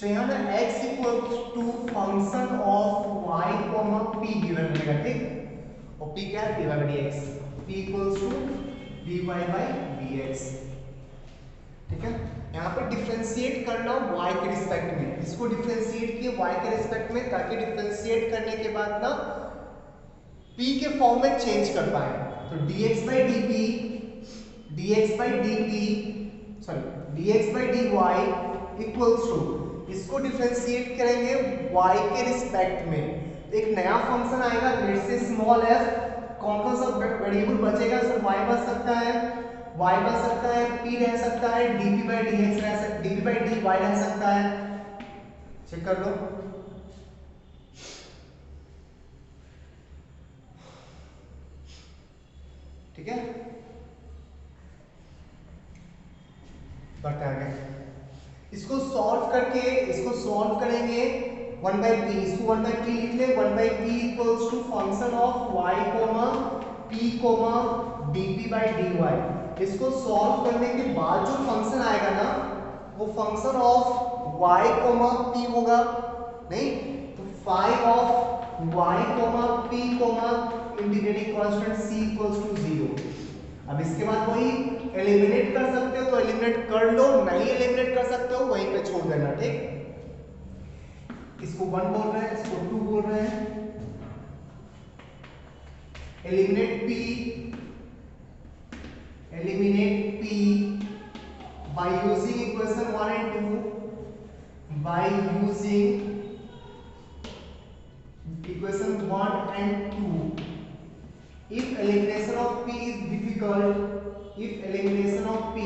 तो यहाँ ना x equal to function of y comma p given रहेगा, ठीक, और p क्या है, dy by dx, p equals to dy by dx, ठीक है। यहाँ पे डिफरेंशिएट करना y के रिस्पेक्ट में, इसको डिफरेंशिएट किए y के रिस्पेक्ट में, ताकि डिफरेंशिएट करने के बाद ना p के फॉर्म में चेंज कर पाए। तो dx by dp, dx by dp, sorry dx by dy equals to, इसको डिफरेंशिएट करेंगे y के रिस्पेक्ट में, एक नया फंक्शन आएगा लेट्स से स्मॉल f, कौन कौन सा वेरिएबल बचेगा सर, y बच सकता है, p रह सकता है, dp बाई dx रह सकता है, dp बाई dy रह सकता है, चेक कर लो। ठीक है, बढ़ते आगे, इसको सॉल्व करेंगे 1 बाई p, इसको 1 बाई p लिख ले, 1 by p equals to function of y comma p comma dp by dy। इसको सॉल्व करने के बाद जो फंक्शन आएगा ना, वो function of y comma p होगा नहीं, तो 5 of y comma p comma integrating constant c equals to 0। अब इसके बाद वही एलिमिनेट कर सकते हो तो एलिमिनेट कर लो, नहीं एलिमिनेट कर सकते हो वहीं पे छोड़ देना, ठीक। इसको 1 बोल रहे हैं, इसको 2 बोल रहे हैं। Eliminate p by using equation 1 and 2, by using equation 1 and 2, if elimination of p is difficult, if elimination of p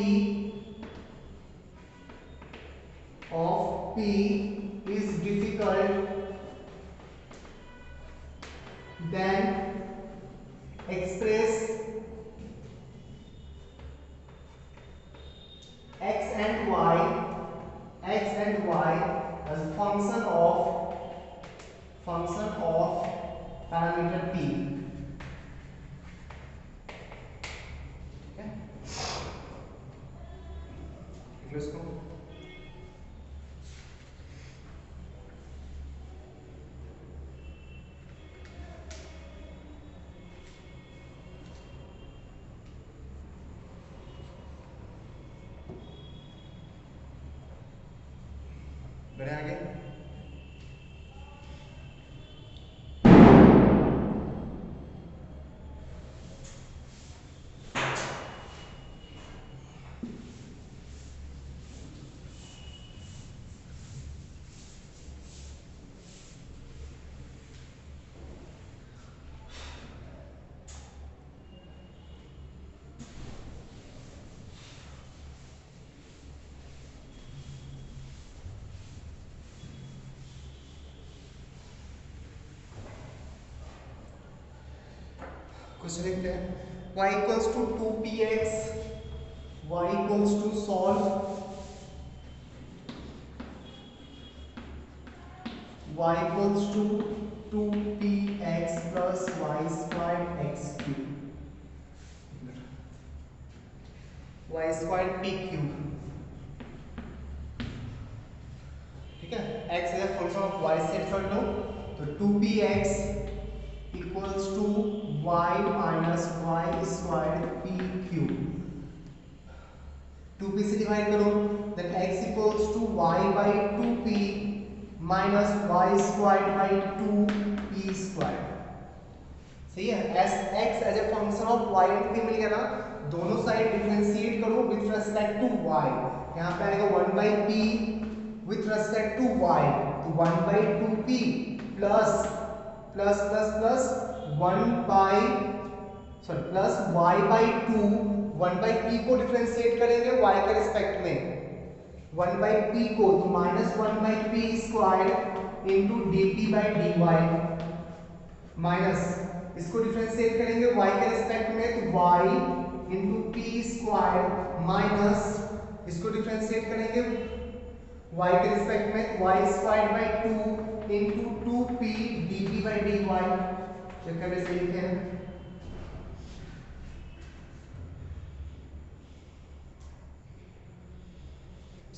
is difficult, then express x and y as function of parameter p। Okay? इसको बढ़े आगे। कुछ लिखते हैं y equals to 2px, y equals to solve y equals to 2px plus y squared x cube, y squared p cube, ठीक है। x is a function of y set कर लो, तो 2px equals to y minus y squared p cube, 2p से divide करो, then x equals to y by 2p minus y squared by 2p squared। सही है। x as a function of y and p मिल गया ना, दोनों side differentiate करो with respect to y, यहाँ पे आएगा 1 by p with respect to y, तो 1 by 2p plus plus plus plus 1 by plus y by 2, 1 by p को डिफरेंशिएट करेंगे y के रिस्पेक्ट में, 1 by p को तो minus 1 by p square into dt by dy, minus इसको differentiate करेंगे y के रिस्पेक्ट में तो y into p square minus इसको डिफरेंशिएट करेंगे y के रिस्पेक्ट में y square by 2 into 2p dt by dy। Check करके सही लिखे हैं।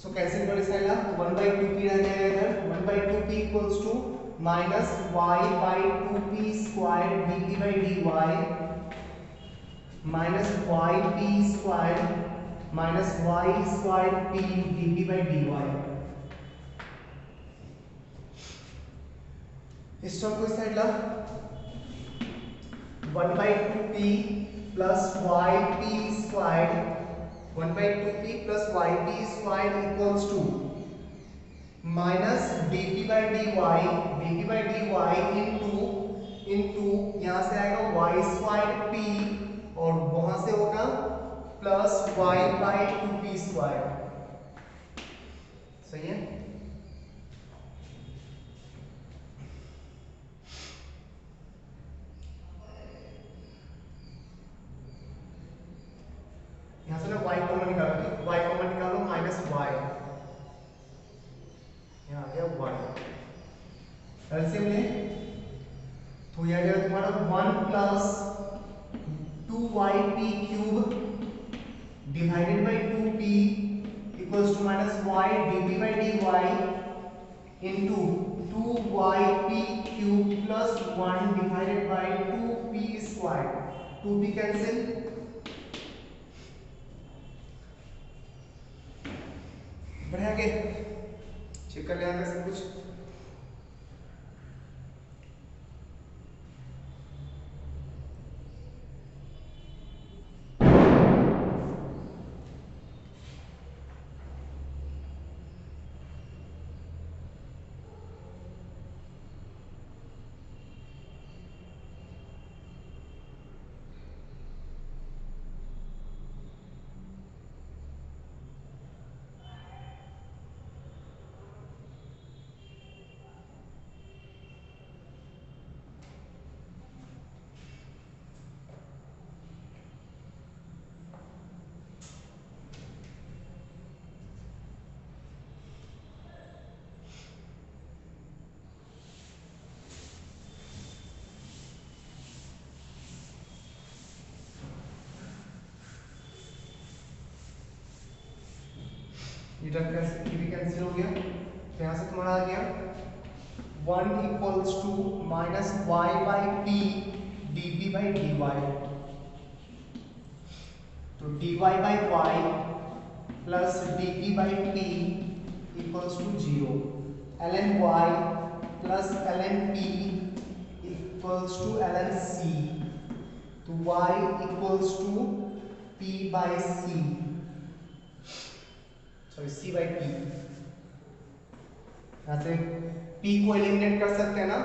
सो कैंसिल कर इस साइड 1 by 2p रह जाएगा इधर, 1 by 2p equals to minus y by 2p square dt by dy minus yp square minus y square p dt by dy। इस टर्म को इस साइड ला 1 by 2p plus yp squared 1 by 2p plus yp squared equals to minus dt by dy into यहाँ से आएगा y squared p और वहां से होगा plus y by 2p squared। सही है। यहां से ना y कॉमन निकालो, y कॉमन निकालो माइनस y, यहाँ आ गया y एलसीएम ले तो यह आ जाएगा तुम्हारा 1 plus 2yp cube divided by 2p equals to minus y dp by dy into 2yp cube plus 1 divided by 2p square. 2p cancel, बढ़िया के चेक कर लिया सब कुछ। ये भी कैंसिल हो गया, तो यहाँ से तुम्हारा आ गया 1 equals to minus y by p d p by d y. तो d Y by Y plus d p by p equals to 0। L n y plus l n p equals to l n c. तो y equals to p by c, sorry c by p. यहाँ से p को eliminate कर सकते हैं ना,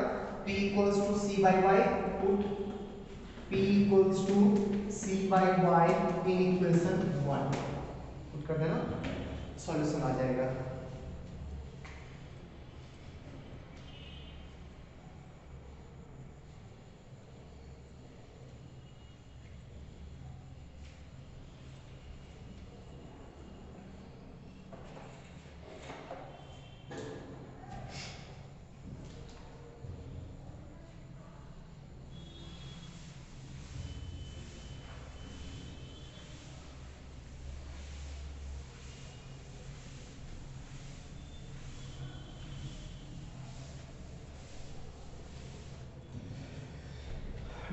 p equals to C by Y, put p equals to C by Y in equation 1 put कर देना, सॉल्यूशन आ जाएगा।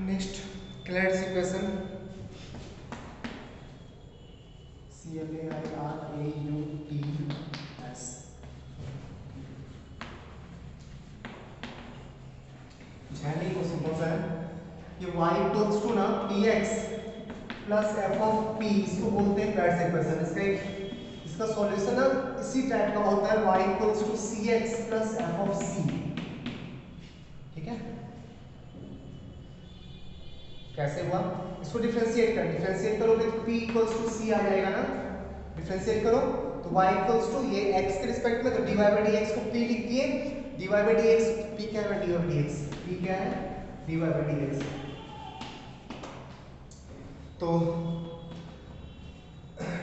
Next Clairaut's equation CLAIRAUTS। ध्यान को सिंपल सा है कि y इक्वल्स टू ना px plus f of p, इसको बोलते हैं क्लैड्स इक्वेशन। इसका सॉल्यूशन ना इसी टाइप का होता है, y equals to cx plus f of c। ठीक है, कैसे हुआ इसको डिफरेंशिएट करोगे तो p इक्वल्स टू c आ जाएगा ना। डिफरेंशिएट करो तो y इक्वल्स टू ये x के रिस्पेक्ट में, तो dy बाई dx को p लिख दिए, dy बाई dx p क्या है, dy बाई dx p क्या है, dy बाई dx। तो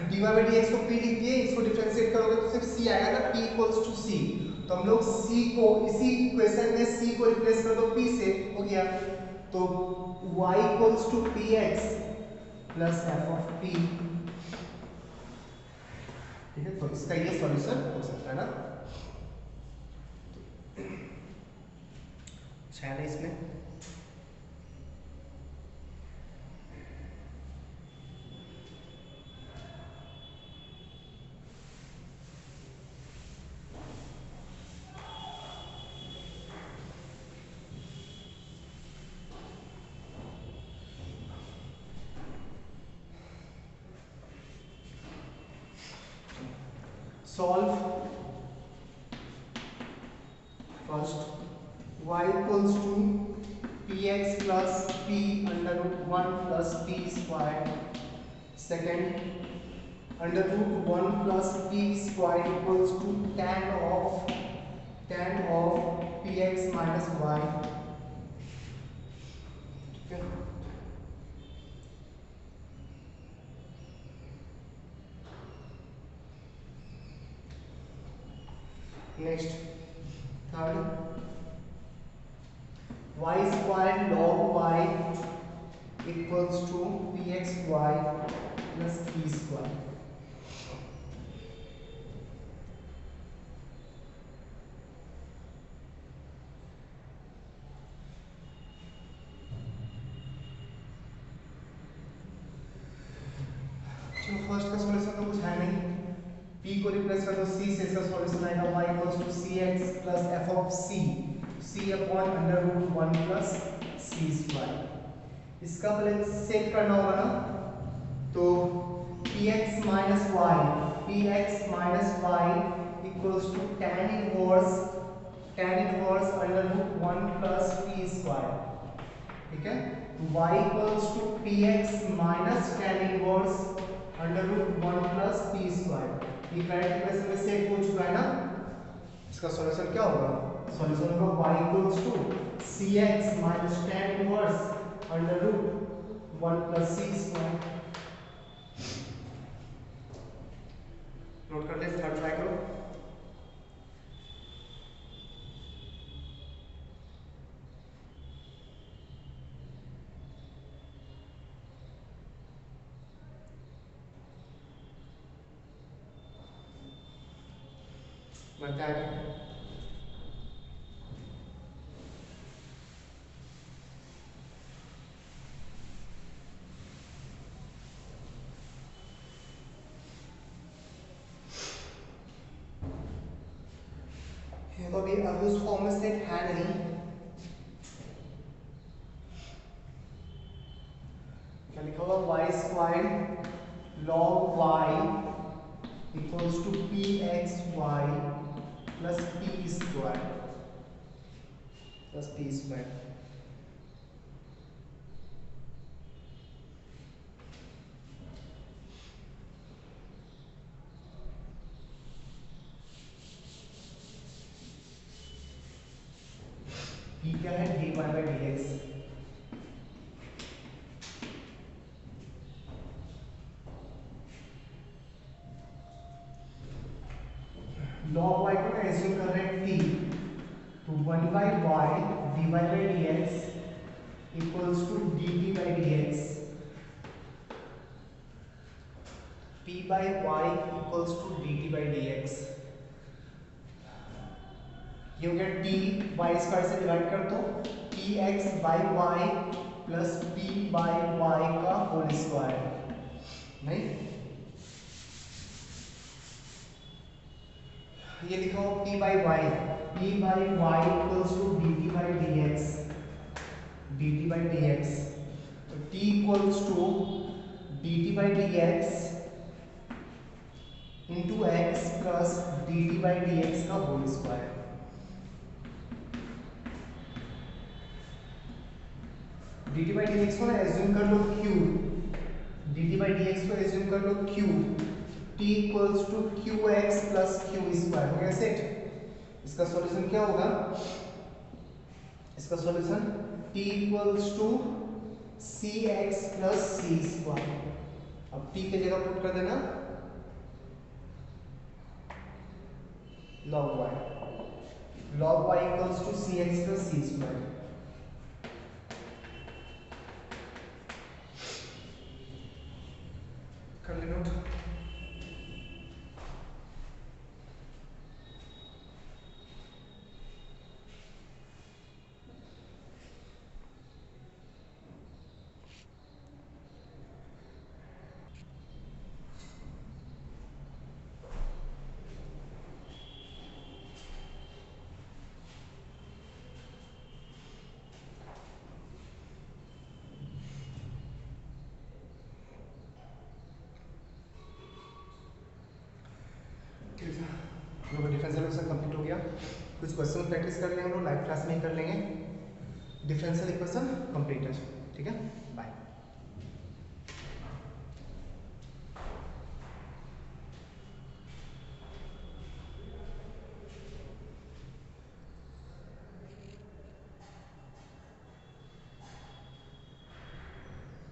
dy बाई dx को p लिख दिए, इसको डिफरेंशिएट करोगे तो सिर्फ c आएगा ना, p इक्वल्स टू c। तो हम लोग c को इसी इक्वेशन में c को रिप्लेस कर दो p से, हो गया। तो y equals to px plus f of p। ठीक है, तो इसका ये सॉल्यूशन हो सकता है ना। अच्छा है इसमें solve first y equals to px plus p under root 1 plus p square। second under root 1 plus p square equals to tan of px minus y। ठीक है, next third y square log y equals to pxy plus p square। First का solution तो कुछ है नहीं, p को replace कर दो c से, इसका सॉल्यूशन आएगा y equals to cx plus f of c, c upon under root 1 plus c square. इसका पहले सेट करना होगा ना, तो px minus y equals to tan inverse under root 1 plus p square. ठीक है, y equals to px minus tan inverse under root 1 plus p square. ये correct equation में सेट हो चुका है ना। इसका सॉल्यूशन क्या होगा, सॉल्यूशन होगा y equals to cx minus tan inverse under root 1 plus c square. Note कर ले, थर्ड ट्राई करो। बताइए ये तो अभी उस फॉर्म में सेट है नहीं, क्या लिखा होगा Y square log Y equals to P X Y plus P square plus P square. P क्या है, D Y by D X. Log Y को एज्यूम कर रहे हैं टी, तो 1 by Y D Y by D x equals to D T by D X. P by Y equals to D T by D X. ये हो गया T, Y square से divide कर दो, P X by Y plus P by Y का whole square. नहीं, ये लिखा हो p by Y, p by Y equals to dt by dx, dt by dx। तो t equals to dt by dx into X plus dt by dx का whole square. dt by dx को ना assume कर लो q, dt by dx को assume कर लो q, t equals to Q X plus Q square. हो गया सेट। इसका सॉल्यूशन क्या होगा, इसका solution t equals to C X plus C square. अब t की जगह पुट कर देना log y, log y equals to C X plus C square. कर ले नोट। डिफरेंशियल इक्वेशन कंप्लीट हो गया। कुछ क्वेश्चन प्रैक्टिस कर लेंगे हम लोग, लाइव क्लास में ही कर लेंगे। डिफरेंशियल इक्वेशन कंप्लीट है। ठीक है, बाय।